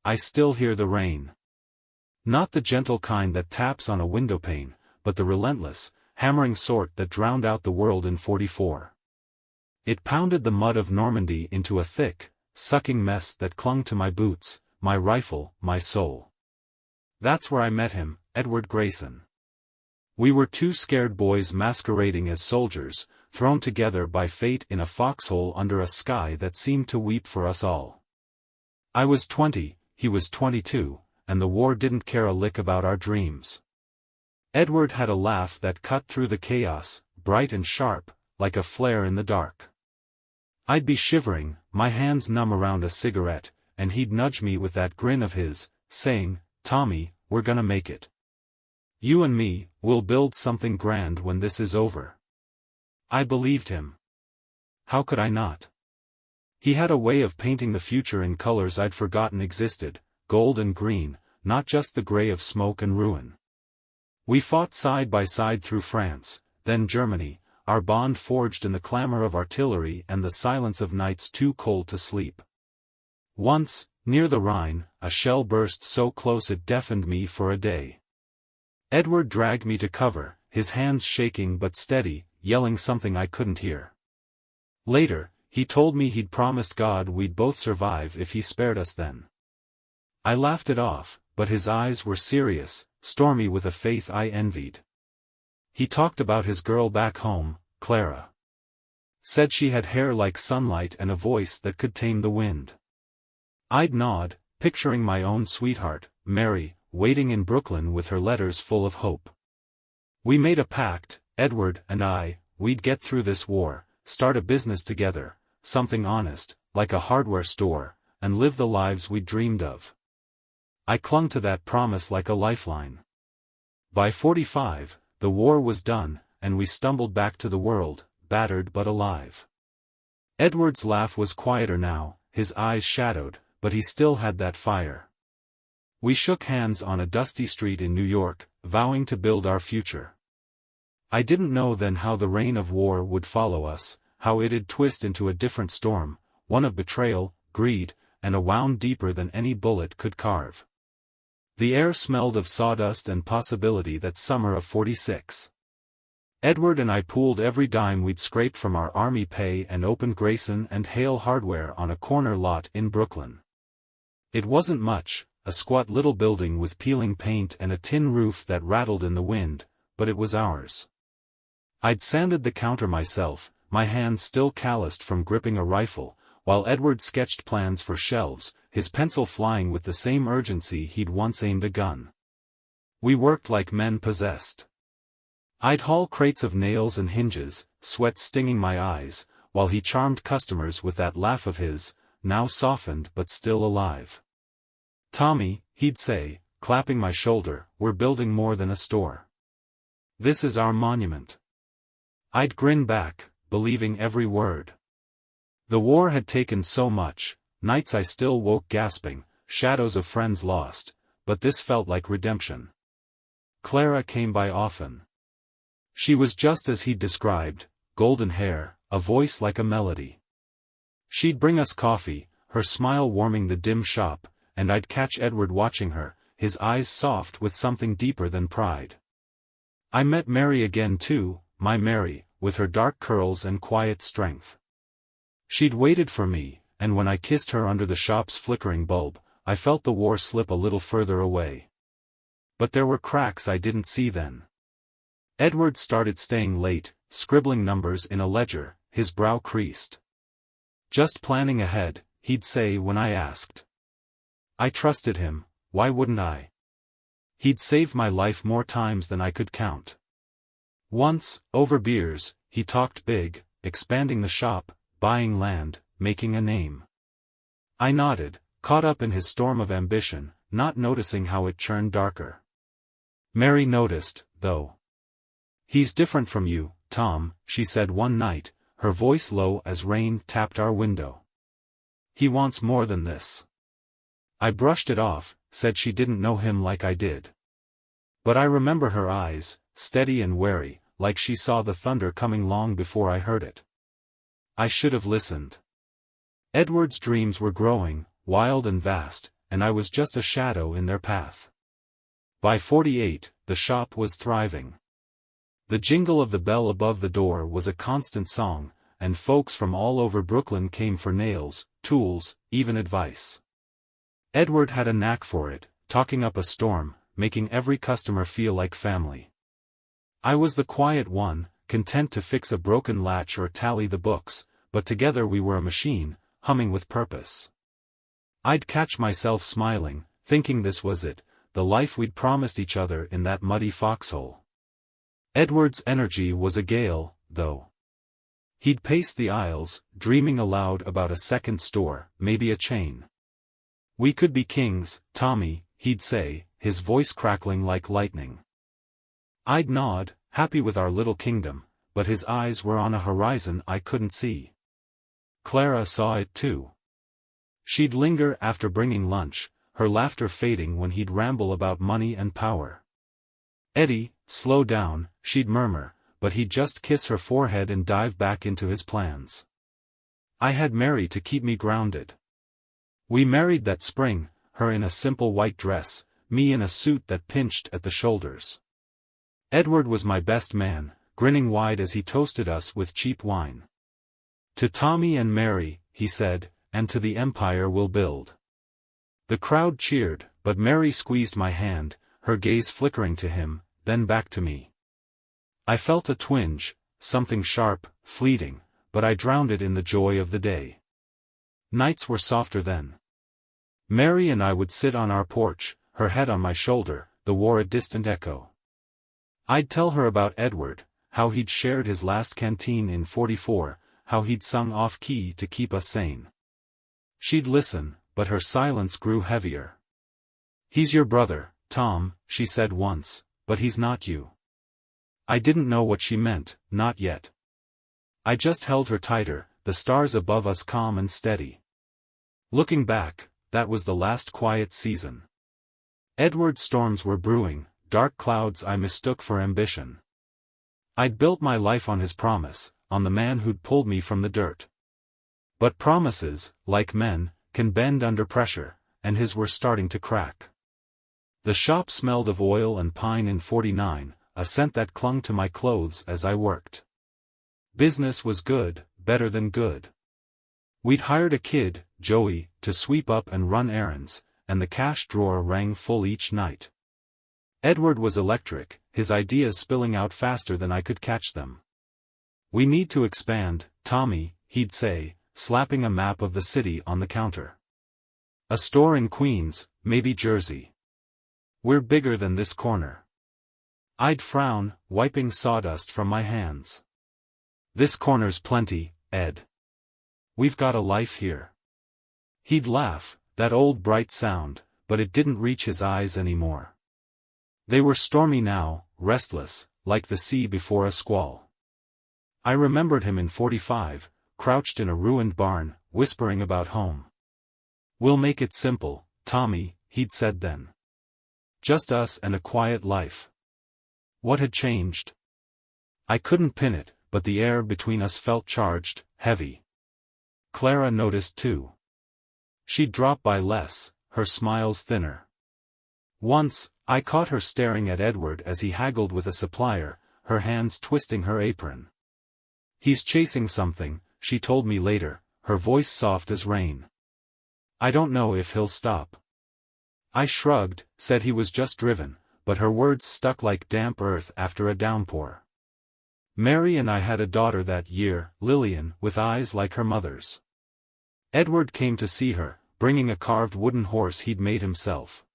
I still hear the rain. Not the gentle kind that taps on a windowpane, but the relentless, hammering sort that drowned out the world in '44. It pounded the mud of Normandy into a thick, sucking mess that clung to my boots, my rifle, my soul. That's where I met him, Edward Grayson. We were two scared boys masquerading as soldiers, thrown together by fate in a foxhole under a sky that seemed to weep for us all. I was 20, he was 22, and the war didn't care a lick about our dreams. Edward had a laugh that cut through the chaos, bright and sharp, like a flare in the dark. I'd be shivering, my hands numb around a cigarette, and he'd nudge me with that grin of his, saying, "Tommy, we're gonna make it. You and me, we'll build something grand when this is over." I believed him. How could I not? He had a way of painting the future in colors I'd forgotten existed, gold and green, not just the gray of smoke and ruin. We fought side by side through France, then Germany, our bond forged in the clamor of artillery and the silence of nights too cold to sleep. Once, near the Rhine, a shell burst so close it deafened me for a day. Edward dragged me to cover, his hands shaking but steady, yelling something I couldn't hear. Later, he told me he'd promised God we'd both survive if he spared us then. I laughed it off, but his eyes were serious, stormy with a faith I envied. He talked about his girl back home, Clara. Said she had hair like sunlight and a voice that could tame the wind. I'd nod, picturing my own sweetheart, Mary, waiting in Brooklyn with her letters full of hope. We made a pact, Edward and I, we'd get through this war, start a business together, something honest, like a hardware store, and live the lives we'd dreamed of. I clung to that promise like a lifeline. By '45, the war was done, and we stumbled back to the world, battered but alive. Edward's laugh was quieter now, his eyes shadowed, but he still had that fire. We shook hands on a dusty street in New York, vowing to build our future. I didn't know then how the rain of war would follow us, how it'd twist into a different storm, one of betrayal, greed, and a wound deeper than any bullet could carve. The air smelled of sawdust and possibility that summer of '46. Edward and I pooled every dime we'd scraped from our army pay and opened Grayson and Hale Hardware on a corner lot in Brooklyn. It wasn't much, a squat little building with peeling paint and a tin roof that rattled in the wind, but it was ours. I'd sanded the counter myself, my hands still calloused from gripping a rifle, while Edward sketched plans for shelves, his pencil flying with the same urgency he'd once aimed a gun. We worked like men possessed. I'd haul crates of nails and hinges, sweat stinging my eyes, while he charmed customers with that laugh of his, now softened but still alive. "Tommy," he'd say, clapping my shoulder, "we're building more than a store. This is our monument." I'd grin back, believing every word. The war had taken so much, nights I still woke gasping, shadows of friends lost, but this felt like redemption. Clara came by often. She was just as he'd described, golden hair, a voice like a melody. She'd bring us coffee, her smile warming the dim shop, and I'd catch Edward watching her, his eyes soft with something deeper than pride. I met Mary again too, my Mary, with her dark curls and quiet strength. She'd waited for me, and when I kissed her under the shop's flickering bulb, I felt the war slip a little further away. But there were cracks I didn't see then. Edward started staying late, scribbling numbers in a ledger, his brow creased. "Just planning ahead," he'd say when I asked. I trusted him, why wouldn't I? He'd saved my life more times than I could count. Once, over beers, he talked big, expanding the shop, buying land, making a name. I nodded, caught up in his storm of ambition, not noticing how it churned darker. Mary noticed, though. "He's different from you, Tom," she said one night, her voice low as rain tapped our window. "He wants more than this." I brushed it off, said she didn't know him like I did. But I remember her eyes, steady and wary, like she saw the thunder coming long before I heard it. I should have listened. Edward's dreams were growing, wild and vast, and I was just a shadow in their path. By 48, the shop was thriving. The jingle of the bell above the door was a constant song, and folks from all over Brooklyn came for nails, tools, even advice. Edward had a knack for it, talking up a storm, making every customer feel like family. I was the quiet one, content to fix a broken latch or tally the books, but together we were a machine, humming with purpose. I'd catch myself smiling, thinking this was it, the life we'd promised each other in that muddy foxhole. Edward's energy was a gale, though. He'd pace the aisles, dreaming aloud about a second store, maybe a chain. "We could be kings, Tommy," he'd say, his voice crackling like lightning. I'd nod, happy with our little kingdom, but his eyes were on a horizon I couldn't see. Clara saw it too. She'd linger after bringing lunch, her laughter fading when he'd ramble about money and power. "Eddie, slow down," she'd murmur, but he'd just kiss her forehead and dive back into his plans. I had Mary to keep me grounded. We married that spring, her in a simple white dress, me in a suit that pinched at the shoulders. Edward was my best man, grinning wide as he toasted us with cheap wine. "To Tommy and Mary," he said, "and to the empire we'll build." The crowd cheered, but Mary squeezed my hand, her gaze flickering to him, then back to me. I felt a twinge, something sharp, fleeting, but I drowned it in the joy of the day. Nights were softer then. Mary and I would sit on our porch, her head on my shoulder, the war a distant echo. I'd tell her about Edward, how he'd shared his last canteen in 44, how he'd sung off-key to keep us sane. She'd listen, but her silence grew heavier. "He's your brother, Tom," she said once, "but he's not you." I didn't know what she meant, not yet. I just held her tighter, the stars above us calm and steady. Looking back, that was the last quiet season. Edward's storms were brewing, dark clouds I mistook for ambition. I'd built my life on his promise, on the man who'd pulled me from the dirt. But promises, like men, can bend under pressure, and his were starting to crack. The shop smelled of oil and pine in 49, a scent that clung to my clothes as I worked. Business was good, better than good. We'd hired a kid, Joey, to sweep up and run errands, and the cash drawer rang full each night. Edward was electric, his ideas spilling out faster than I could catch them. "We need to expand, Tommy," he'd say, slapping a map of the city on the counter. "A store in Queens, maybe Jersey. We're bigger than this corner." I'd frown, wiping sawdust from my hands. "This corner's plenty, Ed. We've got a life here." He'd laugh, that old bright sound, but it didn't reach his eyes anymore. They were stormy now, restless, like the sea before a squall. I remembered him in 45, crouched in a ruined barn, whispering about home. "We'll make it simple, Tommy," he'd said then. "Just us and a quiet life." What had changed? I couldn't pin it, but the air between us felt charged, heavy. Clara noticed too. She'd drop by less, her smiles thinner. Once, I caught her staring at Edward as he haggled with a supplier, her hands twisting her apron. "He's chasing something," she told me later, her voice soft as rain. "I don't know if he'll stop." I shrugged, said he was just driven, but her words stuck like damp earth after a downpour. Mary and I had a daughter that year, Lillian, with eyes like her mother's. Edward came to see her, bringing a carved wooden horse he'd made himself.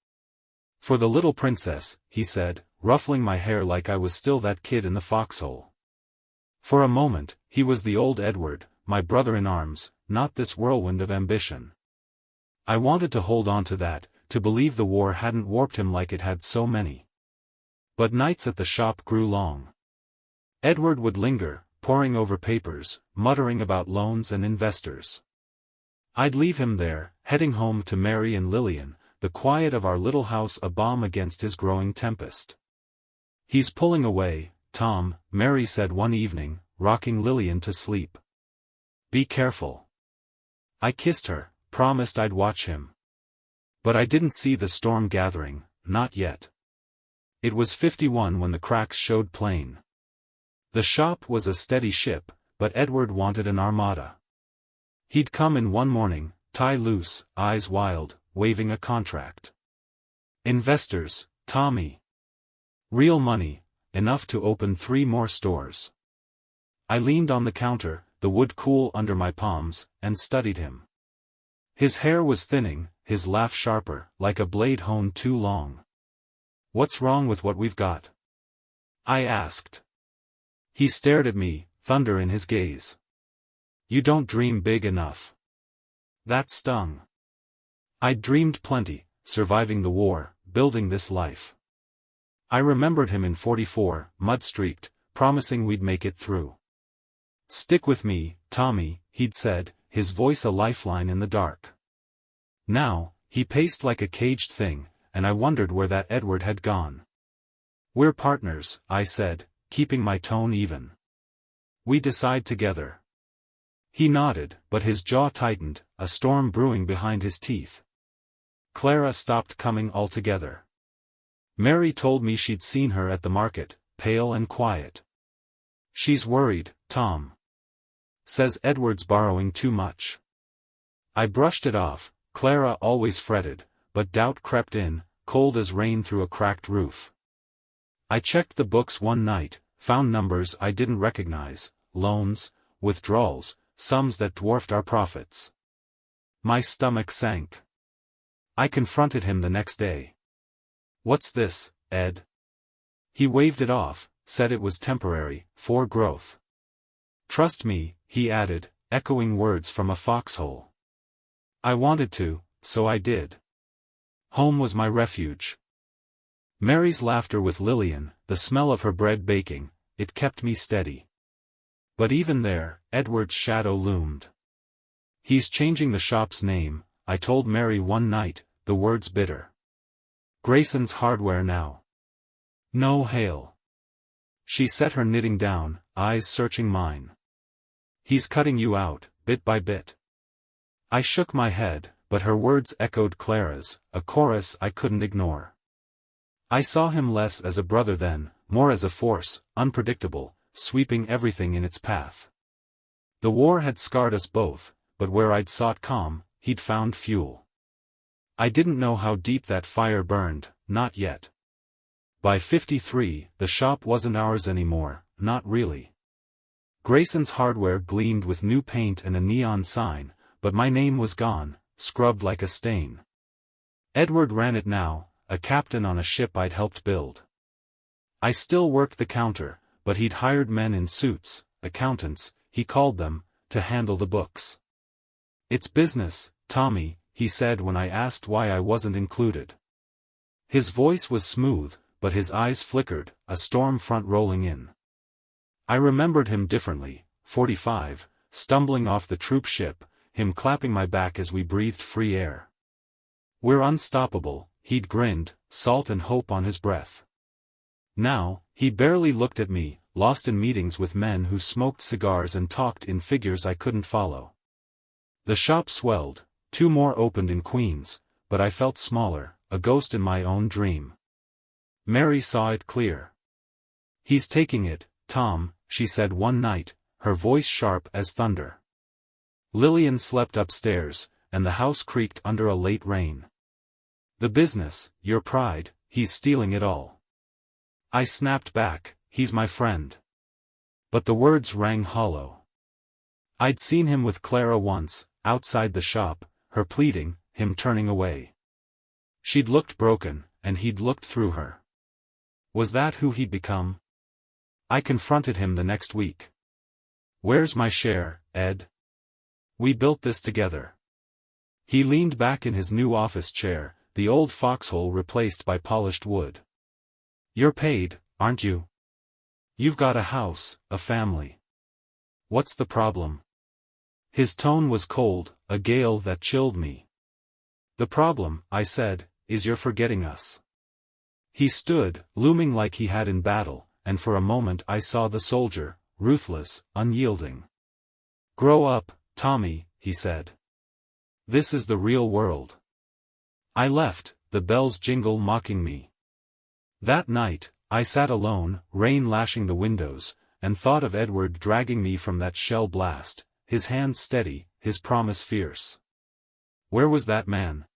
"For the little princess," he said, ruffling my hair like I was still that kid in the foxhole. For a moment, he was the old Edward, my brother in arms, not this whirlwind of ambition. I wanted to hold on to that, to believe the war hadn't warped him like it had so many. But nights at the shop grew long. Edward would linger, poring over papers, muttering about loans and investors. I'd leave him there, heading home to Mary and Lillian, the quiet of our little house a balm against his growing tempest. "He's pulling away, Tom," Mary said one evening, rocking Lillian to sleep. "Be careful." I kissed her, promised I'd watch him. But I didn't see the storm gathering, not yet. It was 51 when the cracks showed plain. The shop was a steady ship, but Edward wanted an armada. He'd come in one morning, tie loose, eyes wild, waving a contract. Investors, Tommy. Real money, enough to open 3 more stores. I leaned on the counter, the wood cool under my palms, and studied him. His hair was thinning, his laugh sharper, like a blade honed too long. "What's wrong with what we've got?" I asked. He stared at me, thunder in his gaze. "You don't dream big enough." That stung. I'd dreamed plenty, surviving the war, building this life. I remembered him in 44, mud-streaked, promising we'd make it through. "Stick with me, Tommy," he'd said, his voice a lifeline in the dark. Now, he paced like a caged thing, and I wondered where that Edward had gone. "We're partners," I said, keeping my tone even. "We decide together." He nodded, but his jaw tightened, a storm brewing behind his teeth. Clara stopped coming altogether. Mary told me she'd seen her at the market, pale and quiet. "She's worried, Tom. Says Edward's borrowing too much." I brushed it off. Clara always fretted, but doubt crept in, cold as rain through a cracked roof. I checked the books one night, found numbers I didn't recognize, loans, withdrawals, sums that dwarfed our profits. My stomach sank. I confronted him the next day. "What's this, Ed?" He waved it off, said it was temporary, for growth. "Trust me," he added, echoing words from a foxhole. I wanted to, so I did. Home was my refuge. Mary's laughter with Lillian, the smell of her bread baking, it kept me steady. But even there, Edward's shadow loomed. "He's changing the shop's name," I told Mary one night, the words bitter. "Grayson's Hardware now. No Hale." She set her knitting down, eyes searching mine. "He's cutting you out, bit by bit." I shook my head, but her words echoed Clara's, a chorus I couldn't ignore. I saw him less as a brother then, more as a force, unpredictable, sweeping everything in its path. The war had scarred us both, but where I'd sought calm, he'd found fuel. I didn't know how deep that fire burned, not yet. By 53, the shop wasn't ours anymore, not really. Grayson's Hardware gleamed with new paint and a neon sign, but my name was gone, scrubbed like a stain. Edward ran it now, a captain on a ship I'd helped build. I still worked the counter, but he'd hired men in suits, accountants, he called them, to handle the books. "It's business, Tommy," he said when I asked why I wasn't included. His voice was smooth, but his eyes flickered, a storm front rolling in. I remembered him differently, 45, stumbling off the troop ship, him clapping my back as we breathed free air. "We're unstoppable," he'd grinned, salt and hope on his breath. Now, he barely looked at me, lost in meetings with men who smoked cigars and talked in figures I couldn't follow. The shop swelled, 2 more opened in Queens, but I felt smaller, a ghost in my own dream. Mary saw it clear. "He's taking it, Tom," she said one night, her voice sharp as thunder. Lillian slept upstairs, and the house creaked under a late rain. "The business, your pride, he's stealing it all." I snapped back, "He's my friend." But the words rang hollow. I'd seen him with Clara once, outside the shop, her pleading, him turning away. She'd looked broken, and he'd looked through her. Was that who he'd become? I confronted him the next week. "Where's my share, Ed? We built this together." He leaned back in his new office chair, the old foxhole replaced by polished wood. "You're paid, aren't you? You've got a house, a family. What's the problem?" His tone was cold, a gale that chilled me. "The problem," I said, "is you're forgetting us." He stood, looming like he had in battle, and for a moment I saw the soldier, ruthless, unyielding. "Grow up, Tommy," he said. "This is the real world." I left, the bells jingle mocking me. That night, I sat alone, rain lashing the windows, and thought of Edward dragging me from that shell blast, his hand steady, his promise fierce. Where was that man?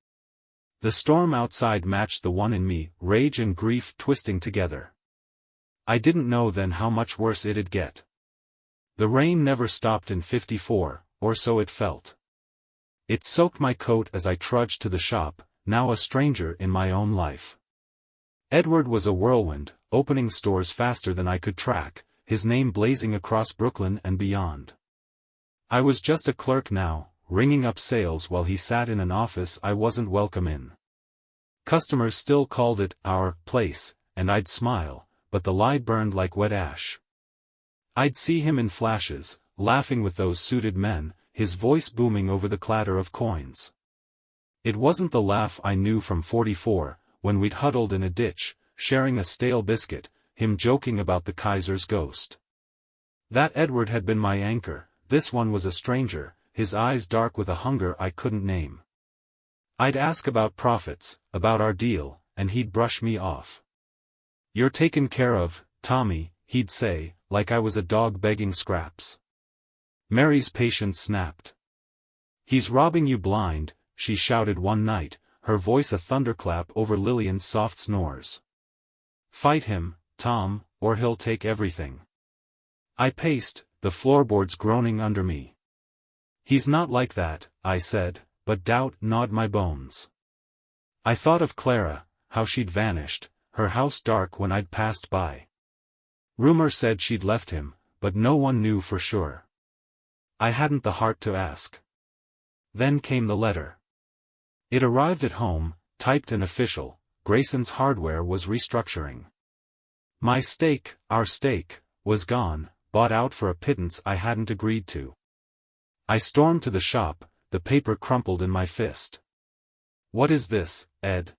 The storm outside matched the one in me, rage and grief twisting together. I didn't know then how much worse it'd get. The rain never stopped in 54, or so it felt. It soaked my coat as I trudged to the shop, now a stranger in my own life. Edward was a whirlwind, opening stores faster than I could track, his name blazing across Brooklyn and beyond. I was just a clerk now, ringing up sales while he sat in an office I wasn't welcome in. Customers still called it our place, and I'd smile, but the lie burned like wet ash. I'd see him in flashes, laughing with those suited men, his voice booming over the clatter of coins. It wasn't the laugh I knew from 44, when we'd huddled in a ditch, sharing a stale biscuit, him joking about the Kaiser's ghost. That Edward had been my anchor, this one was a stranger, his eyes dark with a hunger I couldn't name. I'd ask about profits, about our deal, and he'd brush me off. "You're taken care of, Tommy," he'd say, like I was a dog begging scraps. Mary's patience snapped. "He's robbing you blind," she shouted one night, her voice a thunderclap over Lillian's soft snores. "Fight him, Tom, or he'll take everything." I paced, the floorboards groaning under me. "He's not like that," I said, but doubt gnawed my bones. I thought of Clara, how she'd vanished, her house dark when I'd passed by. Rumor said she'd left him, but no one knew for sure. I hadn't the heart to ask. Then came the letter. It arrived at home, typed and official. Grayson's Hardware was restructuring. My stake, our stake, was gone, bought out for a pittance I hadn't agreed to. I stormed to the shop, the paper crumpled in my fist. "What is this, Ed?"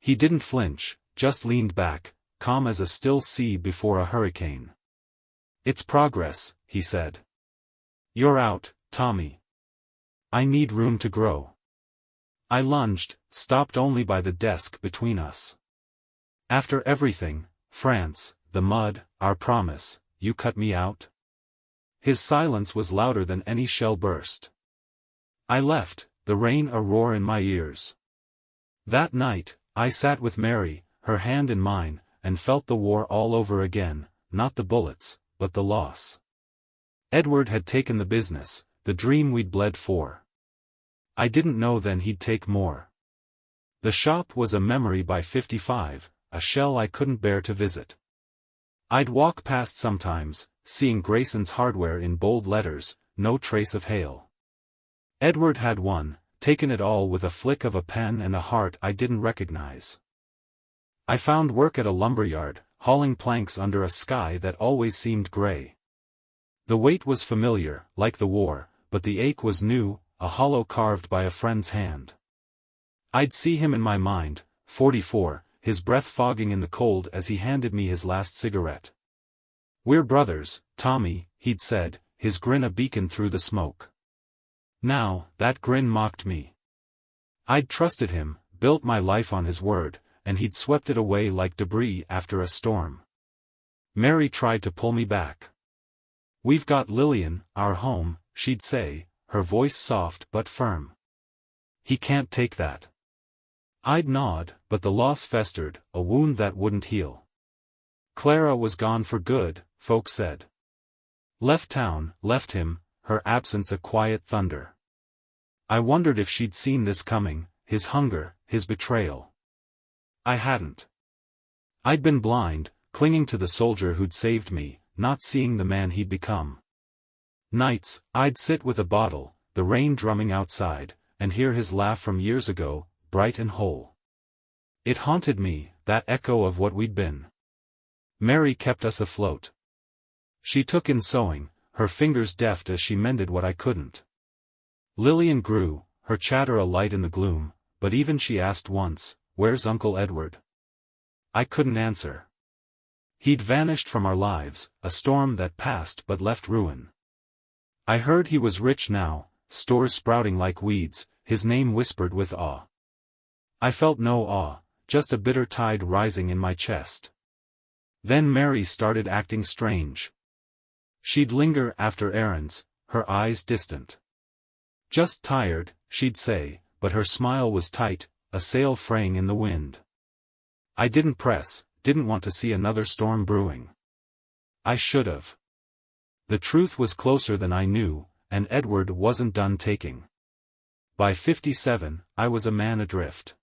He didn't flinch, just leaned back, calm as a still sea before a hurricane. "It's progress," he said. "You're out, Tommy. I need room to grow." I lunged, stopped only by the desk between us. "After everything, France, the mud, our promise, you cut me out?" His silence was louder than any shell burst. I left, the rain a roar in my ears. That night, I sat with Mary, her hand in mine, and felt the war all over again, not the bullets, but the loss. Edward had taken the business, the dream we'd bled for. I didn't know then he'd take more. The shop was a memory by 55, a shell I couldn't bear to visit. I'd walk past sometimes, seeing Grayson's Hardware in bold letters, no trace of Hale. Edward had won, taken it all with a flick of a pen and a heart I didn't recognize. I found work at a lumberyard, hauling planks under a sky that always seemed gray. The weight was familiar, like the war, but the ache was new, a hollow carved by a friend's hand. I'd see him in my mind, 44, his breath fogging in the cold as he handed me his last cigarette. "We're brothers, Tommy," he'd said, his grin a beacon through the smoke. Now, that grin mocked me. I'd trusted him, built my life on his word, and he'd swept it away like debris after a storm. Mary tried to pull me back. "We've got Lillian, our home," she'd say, her voice soft but firm. "He can't take that." I'd nod, but the loss festered, a wound that wouldn't heal. Clara was gone for good, folks said. Left town, left him, her absence a quiet thunder. I wondered if she'd seen this coming, his hunger, his betrayal. I hadn't. I'd been blind, clinging to the soldier who'd saved me, not seeing the man he'd become. Nights, I'd sit with a bottle, the rain drumming outside, and hear his laugh from years ago, bright and whole. It haunted me, that echo of what we'd been. Mary kept us afloat. She took in sewing, her fingers deft as she mended what I couldn't. Lillian grew, her chatter a light in the gloom, but even she asked once, "Where's Uncle Edward?" I couldn't answer. He'd vanished from our lives, a storm that passed but left ruin. I heard he was rich now, stores sprouting like weeds, his name whispered with awe. I felt no awe, just a bitter tide rising in my chest. Then Mary started acting strange. She'd linger after errands, her eyes distant. Just tired, she'd say, but her smile was tight, a sail fraying in the wind. I didn't press, didn't want to see another storm brewing. I should've. The truth was closer than I knew, and Edward wasn't done taking. By 57, I was a man adrift.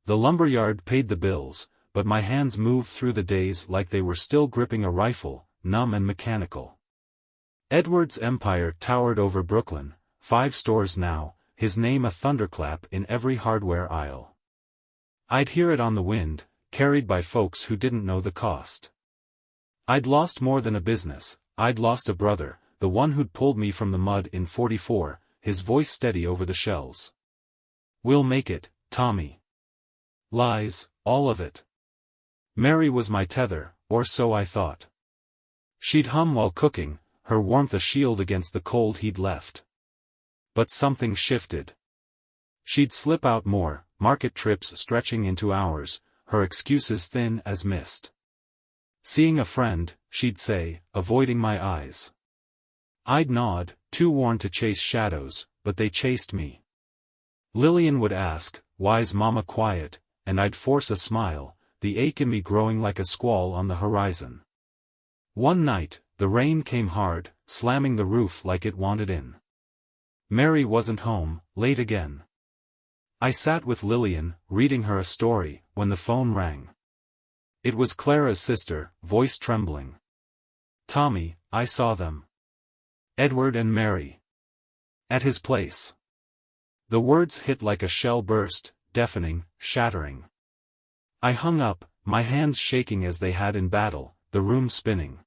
The lumberyard paid the bills, but my hands moved through the days like they were still gripping a rifle, numb and mechanical. Edward's empire towered over Brooklyn, 5 stores now, his name a thunderclap in every hardware aisle. I'd hear it on the wind, carried by folks who didn't know the cost. I'd lost more than a business, I'd lost a brother, the one who'd pulled me from the mud in 44, his voice steady over the shells. "We'll make it, Tommy." Lies, all of it. Mary was my tether, or so I thought. She'd hum while cooking, her warmth a shield against the cold he'd left. But something shifted. She'd slip out more, market trips stretching into hours, her excuses thin as mist. "Seeing a friend," she'd say, avoiding my eyes. I'd nod, too worn to chase shadows, but they chased me. Lillian would ask, "Why's Mama quiet?" and I'd force a smile, the ache in me growing like a squall on the horizon. One night, the rain came hard, slamming the roof like it wanted in. Mary wasn't home, late again. I sat with Lillian, reading her a story, when the phone rang. It was Clara's sister, voice trembling. "Tommy, I saw them. Edward and Mary. At his place." The words hit like a shell burst, deafening, shattering. I hung up, my hands shaking as they had in battle, the room spinning.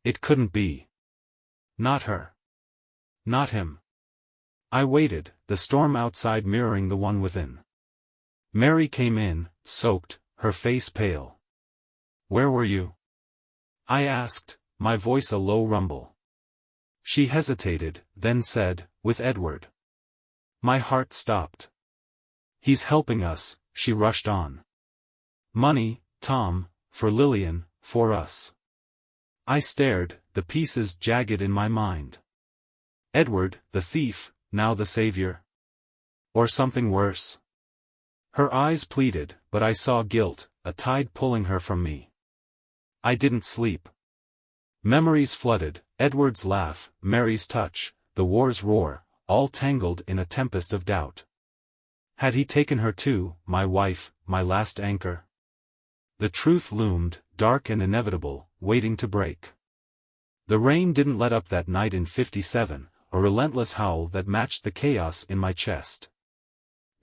It couldn't be. Not her. Not him. I waited, the storm outside mirroring the one within. Mary came in, soaked, her face pale. "Where were you?" I asked, my voice a low rumble. She hesitated, then said, "With Edward." My heart stopped. "He's helping us," she rushed on. "Money, Tom, for Lillian, for us." I stared, the pieces jagged in my mind. Edward, the thief, now the savior? Or something worse? Her eyes pleaded, but I saw guilt, a tide pulling her from me. I didn't sleep. Memories flooded, Edward's laugh, Mary's touch, the war's roar, all tangled in a tempest of doubt. Had he taken her too, my wife, my last anchor? The truth loomed, dark and inevitable, waiting to break. The rain didn't let up that night in 57, a relentless howl that matched the chaos in my chest.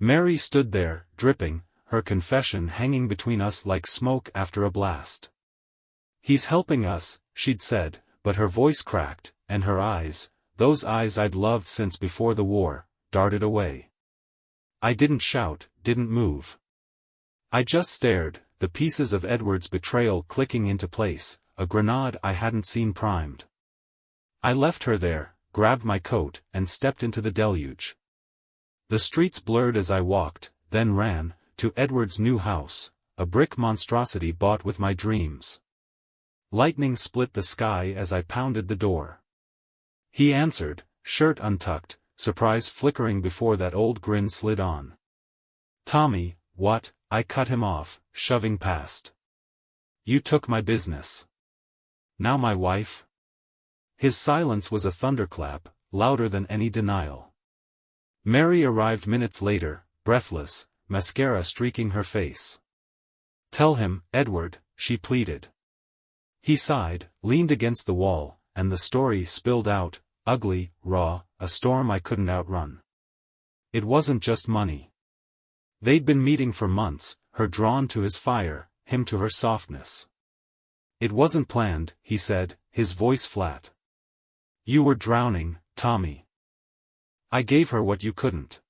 Mary stood there, dripping, her confession hanging between us like smoke after a blast. "He's helping us," she'd said, but her voice cracked, and her eyes, those eyes I'd loved since before the war, darted away. I didn't shout, didn't move. I just stared, the pieces of Edward's betrayal clicking into place, a grenade I hadn't seen primed. I left her there, grabbed my coat, and stepped into the deluge. The streets blurred as I walked, then ran, to Edward's new house, a brick monstrosity bought with my dreams. Lightning split the sky as I pounded the door. He answered, shirt untucked, surprise flickering before that old grin slid on. "Tommy, what?" I cut him off, shoving past. "You took my business. Now my wife?" His silence was a thunderclap, louder than any denial. Mary arrived minutes later, breathless, mascara streaking her face. "Tell him, Edward," she pleaded. He sighed, leaned against the wall, and the story spilled out, ugly, raw, a storm I couldn't outrun. It wasn't just money. They'd been meeting for months, her drawn to his fire, him to her softness. "It wasn't planned," he said, his voice flat. "You were drowning, Tommy. I gave her what you couldn't."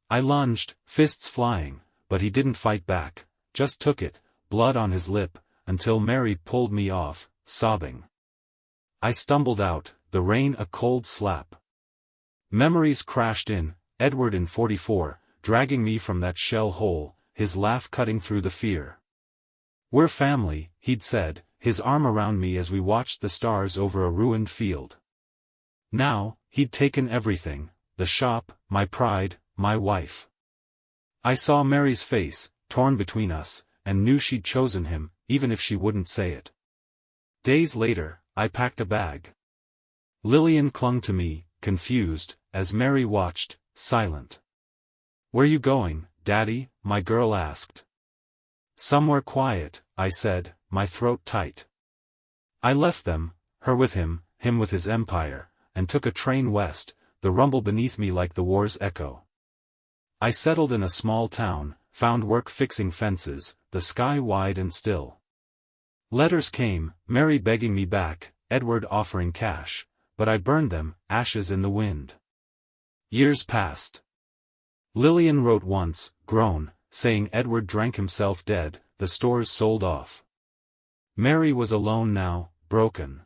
I lunged, fists flying, but he didn't fight back, just took it, blood on his lip, until Mary pulled me off, sobbing. I stumbled out, the rain a cold slap. Memories crashed in, Edward in 44, dragging me from that shell hole, his laugh cutting through the fear. "We're family," he'd said, his arm around me as we watched the stars over a ruined field. Now, he'd taken everything, the shop, my pride, my wife. I saw Mary's face, torn between us, and knew she'd chosen him, even if she wouldn't say it. Days later, I packed a bag. Lillian clung to me, confused, as Mary watched, silent. "Where you going, Daddy?" my girl asked. "Somewhere quiet," I said, my throat tight. I left them, her with him with his empire, and took a train west, the rumble beneath me like the war's echo. I settled in a small town, found work fixing fences, the sky wide and still. Letters came, Mary begging me back, Edward offering cash, but I burned them, ashes in the wind. Years passed. Lillian wrote once, grown, saying Edward drank himself dead, the stores sold off. Mary was alone now, broken.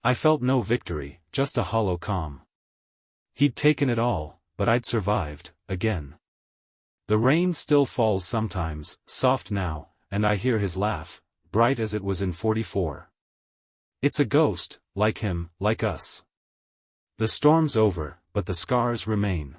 I felt no victory, just a hollow calm. He'd taken it all, but I'd survived, again. The rain still falls sometimes, soft now, and I hear his laugh, bright as it was in 44. It's a ghost, like him, like us. The storm's over, but the scars remain.